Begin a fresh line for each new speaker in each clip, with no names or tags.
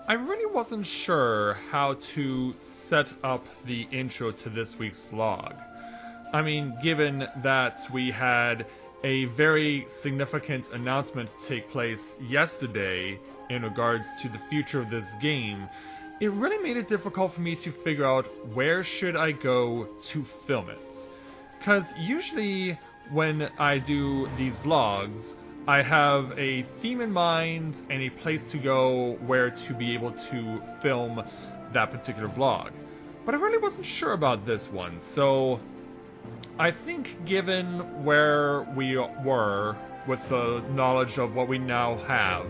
I really wasn't sure how to set up the intro to this week's vlog. I mean, given that we had a very significant announcement take place yesterday in regards to the future of this game, it really made it difficult for me to figure out where should I go to film it. Because usually when I do these vlogs, I have a theme in mind and a place to go where to be able to film that particular vlog. But I really wasn't sure about this one, so I think given where we were with the knowledge of what we now have,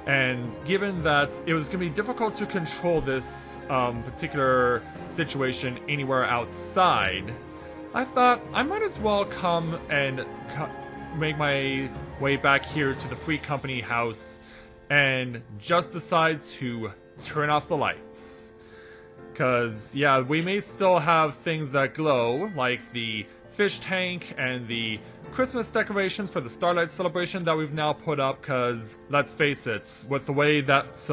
and given that it was going to be difficult to control this particular situation anywhere outside, I thought I might as well come and make my way back here to the Free Company house and just decide to turn off the lights. Cause yeah, we may still have things that glow, like the fish tank and the Christmas decorations for the Starlight celebration that we've now put up, cause let's face it, with the way that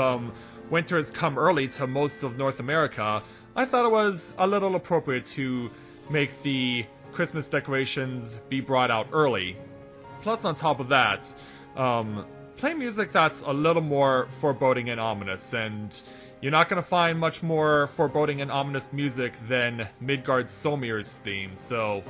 winter has come early to most of North America, I thought it was a little appropriate to make the Christmas decorations be brought out early. Plus, on top of that, play music that's a little more foreboding and ominous, and you're not going to find much more foreboding and ominous music than Midgard's Solmir's theme, so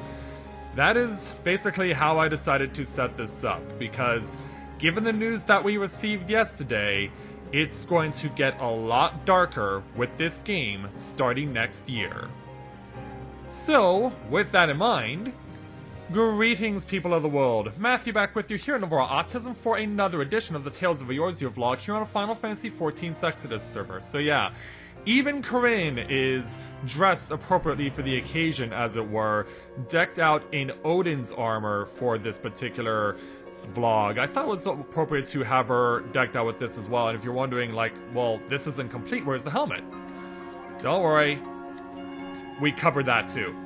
that is basically how I decided to set this up, because given the news that we received yesterday, it's going to get a lot darker with this game starting next year. So, with that in mind, greetings, people of the world. Matthew back with you here in Eorzea Autism for another edition of the Tales of Eorzea vlog here on a Final Fantasy XIV Exodus server. So yeah, even Corinne is dressed appropriately for the occasion, as it were, decked out in Odin's armor for this particular vlog. I thought it was appropriate to have her decked out with this as well, and if you're wondering, like, well, this isn't complete, where's the helmet? Don't worry, we covered that too.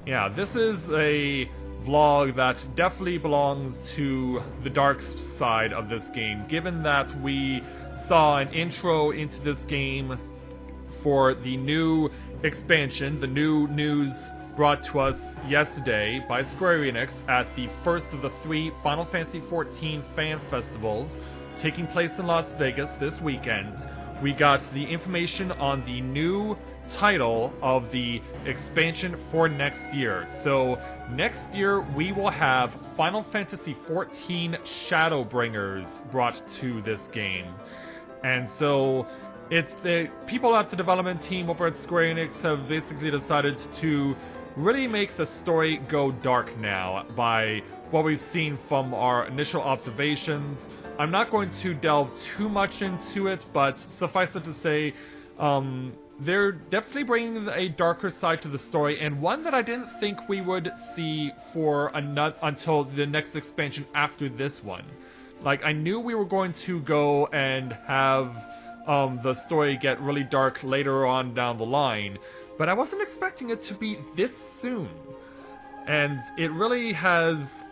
Yeah, this is a vlog that definitely belongs to the dark side of this game, given that we saw an intro into this game for the new expansion, the new news brought to us yesterday by Square Enix at the first of the 3 Final Fantasy XIV fan festivals taking place in Las Vegas this weekend. We got the information on the new title of the expansion for next year. So next year we will have Final Fantasy XIV Shadowbringers brought to this game. And so it's the people at the development team over at Square Enix have basically decided to really make the story go dark now by what we've seen from our initial observations. I'm not going to delve too much into it, but suffice it to say, they're definitely bringing a darker side to the story, and one that I didn't think we would see for until the next expansion after this one. Like, I knew we were going to go and have the story get really dark later on down the line, but I wasn't expecting it to be this soon. And it really has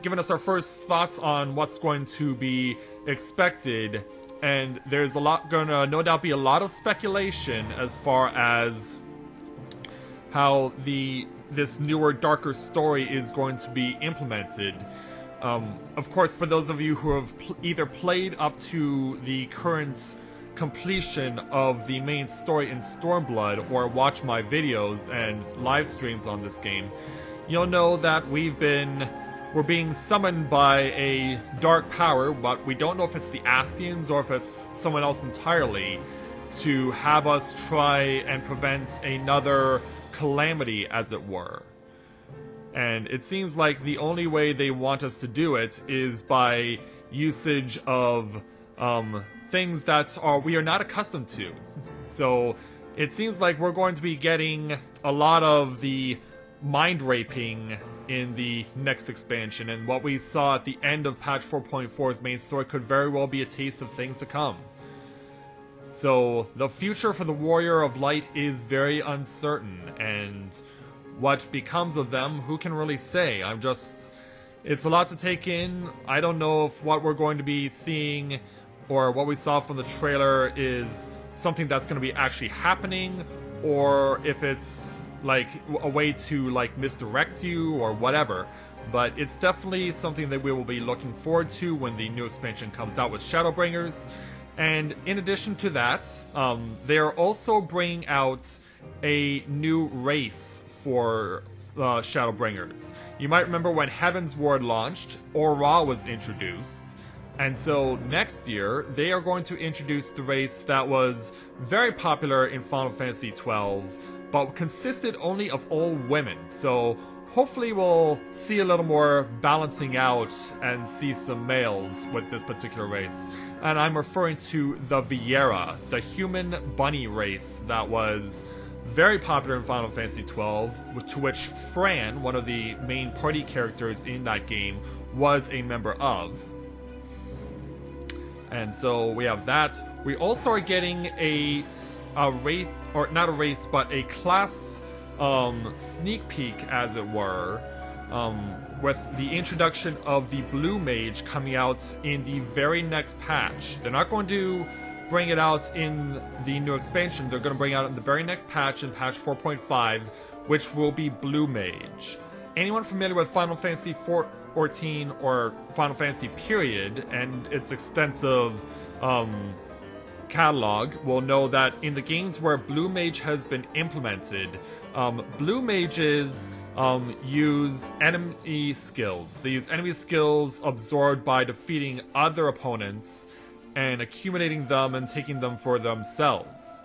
given us our first thoughts on what's going to be expected. And there's gonna no doubt be a lot of speculation as far as how this newer, darker story is going to be implemented. Of course, for those of you who have either played up to the current completion of the main story in Stormblood or watch my videos and live streams on this game, you'll know that we're being summoned by a dark power, but we don't know if it's the Ascians or if it's someone else entirely, to have us try and prevent another calamity, as it were. And it seems like the only way they want us to do it is by usage of things that we are not accustomed to. So it seems like we're going to be getting a lot of the mind raping in the next expansion, and what we saw at the end of patch 4.4's main story could very well be a taste of things to come. So the future for the Warrior of Light is very uncertain, and what becomes of them, who can really say? It's a lot to take in. I don't know if what we're going to be seeing or what we saw from the trailer is something that's going to be actually happening, or if it's like a way to like misdirect you or whatever. But it's definitely something that we will be looking forward to when the new expansion comes out with Shadowbringers. And in addition to that, they are also bringing out a new race for Shadowbringers. You might remember when Heaven's Ward launched, Eorzea was introduced. And so next year, they are going to introduce the race that was very popular in Final Fantasy XII, but consisted only of all women. So hopefully we'll see a little more balancing out and see some males with this particular race. And I'm referring to the Viera, the human bunny race that was very popular in Final Fantasy XII, to which Fran, one of the main party characters in that game, was a member of. And so we have that. We also are getting a race, or not a race, but a class sneak peek, as it were, with the introduction of the Blue Mage coming out in the very next patch. They're not going to bring it out in the new expansion. They're going to bring it out in the very next patch, in patch 4.5, which will be Blue Mage. Anyone familiar with Final Fantasy 14 or Final Fantasy period and its extensive catalog will know that in the games where Blue Mage has been implemented, Blue Mages use enemy skills. They use enemy skills absorbed by defeating other opponents and accumulating them and taking them for themselves.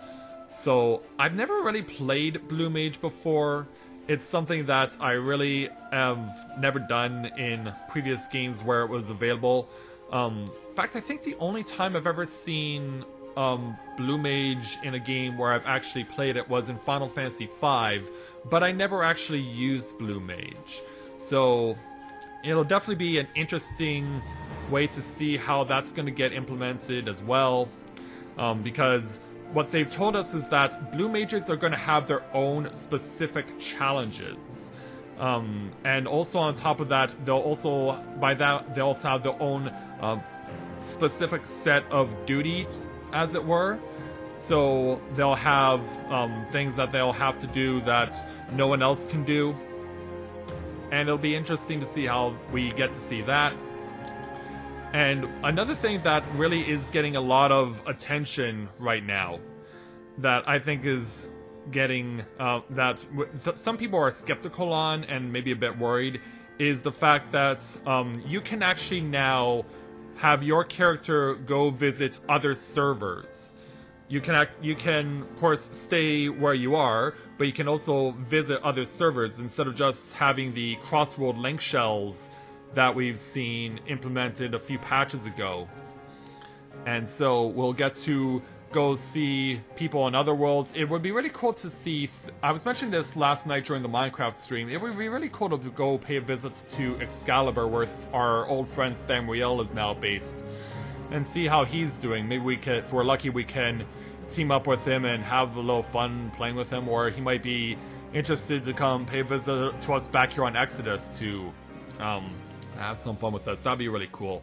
So I've never really played Blue Mage before. It's something that I really have never done in previous games where it was available. In fact, I think the only time I've ever seen Blue Mage in a game where I've actually played it was in Final Fantasy V, but I never actually used Blue Mage. So it'll definitely be an interesting way to see how that's going to get implemented as well, because what they've told us is that Blue Mages are going to have their own specific challenges. And also on top of that, they'll also have their own specific set of duties, as it were. So they'll have things that they'll have to do that no one else can do. And it'll be interesting to see how we get to see that. And another thing that really is getting a lot of attention right now, that I think is getting, that some people are skeptical on and maybe a bit worried, is the fact that you can actually now have your character go visit other servers. You can, of course, stay where you are, but you can also visit other servers instead of just having the cross-world link shells that we've seen implemented a few patches ago. And so we'll get to go see people in other worlds. It would be really cool to see, I was mentioning this last night during the Minecraft stream, it would be really cool to go pay a visit to Excalibur, where our old friend Thamriel is now based, and see how he's doing. Maybe we can, if we're lucky, we can team up with him and have a little fun playing with him, or he might be interested to come pay a visit to us back here on Exodus to have some fun with us. That'd be really cool.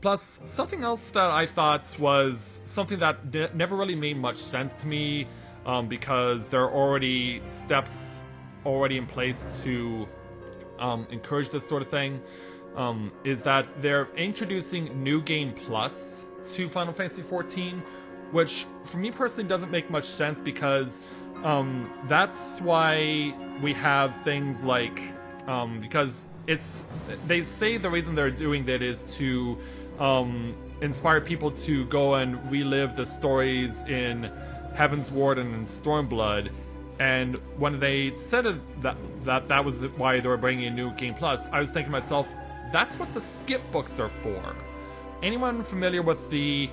Plus, something else that I thought was something that never really made much sense to me, because there are already steps already in place to encourage this sort of thing, is that they're introducing New Game Plus to Final Fantasy XIV, which for me personally doesn't make much sense, because that's why we have things like, because they say the reason they're doing that is to inspire people to go and relive the stories in Heaven's Ward and in Stormblood. And when they said that was why they were bringing in New Game Plus, I was thinking to myself, that's what the skip books are for. Anyone familiar with the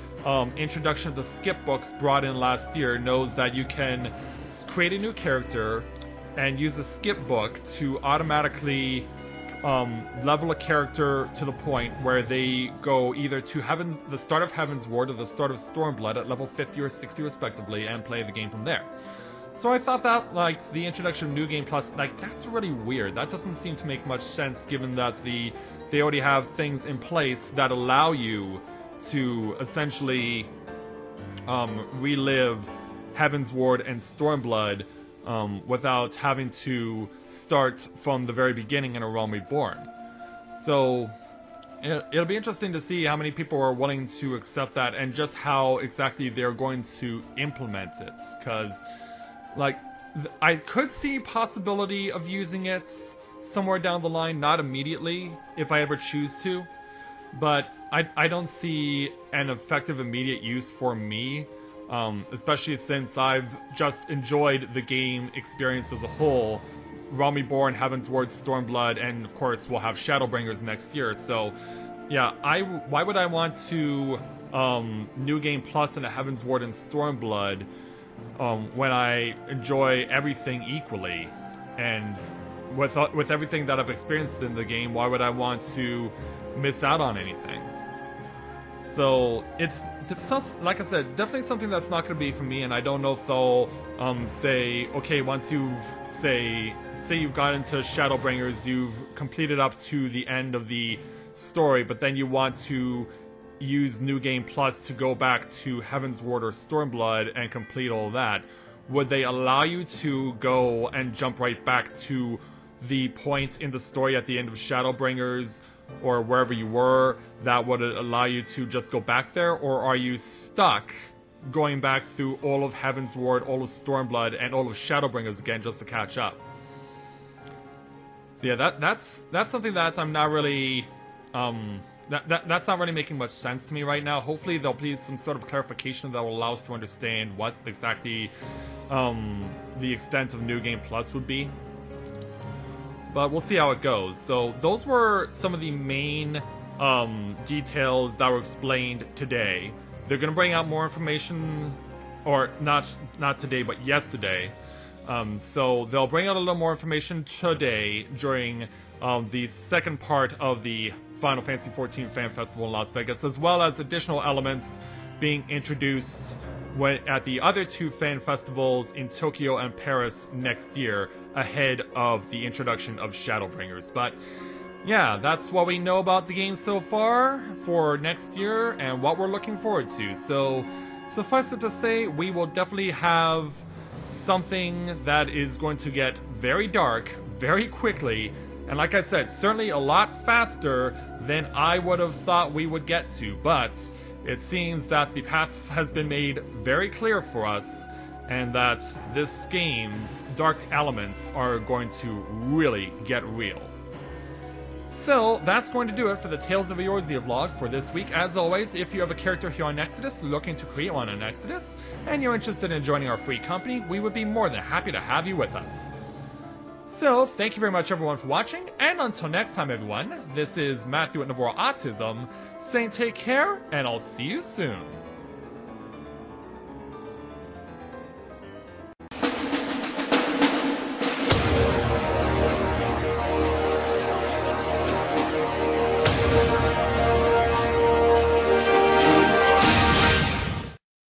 introduction of the skip books brought in last year knows that you can create a new character and use a skip book to automatically level a character to the point where they go either to the start of Heaven's Ward or the start of Stormblood at level 50 or 60 respectively, and play the game from there. So I thought that, like, the introduction of New Game Plus, like, that's really weird. That doesn't seem to make much sense, given that they already have things in place that allow you to essentially relive Heaven's Ward and Stormblood without having to start from the very beginning in A Realm Reborn. So it'll be interesting to see how many people are willing to accept that and just how exactly they're going to implement it. Because, like, I could see possibility of using it somewhere down the line, not immediately, if I ever choose to. But I don't see an effective immediate use for me, especially since I've just enjoyed the game experience as a whole. Realm Reborn, Heaven's Ward, Stormblood, and of course we'll have Shadowbringers next year. So, yeah, why would I want to New Game Plus into Heaven's Ward and Stormblood when I enjoy everything equally? And with everything that I've experienced in the game, why would I want to miss out on anything? So it's, like I said, definitely something that's not going to be for me, and I don't know if they'll say, okay, once you've, say you've got into Shadowbringers, you've completed up to the end of the story, but then you want to use New Game Plus to go back to Heaven's Ward or Stormblood and complete all that. Would they allow you to go and jump right back to the point in the story at the end of Shadowbringers or wherever you were that would allow you to just go back there? Or are you stuck going back through all of Heaven's Ward, all of Stormblood, and all of Shadowbringers again just to catch up? So yeah, that's something that I'm not really that's not really making much sense to me right now. Hopefully there'll be some sort of clarification that will allow us to understand what exactly the extent of New Game Plus would be. But we'll see how it goes. So those were some of the main details that were explained today. They're going to bring out more information, or not today, but yesterday. So they'll bring out a little more information today during the second part of the Final Fantasy XIV Fan Festival in Las Vegas, as well as additional elements being introduced at the other two fan festivals in Tokyo and Paris next year, ahead of the introduction of Shadowbringers. But yeah, that's what we know about the game so far for next year and what we're looking forward to. So suffice it to say, we will definitely have something that is going to get very dark very quickly, and like I said, certainly a lot faster than I would have thought we would get to. But it seems that the path has been made very clear for us, and that this game's dark elements are going to really get real. So that's going to do it for the Tales of Eorzea vlog for this week. As always, if you have a character here on Exodus looking to create one on Exodus, and you're interested in joining our free company, we would be more than happy to have you with us. So, thank you very much everyone for watching, and until next time everyone, this is Matthew at Navora Autism, saying take care, and I'll see you soon.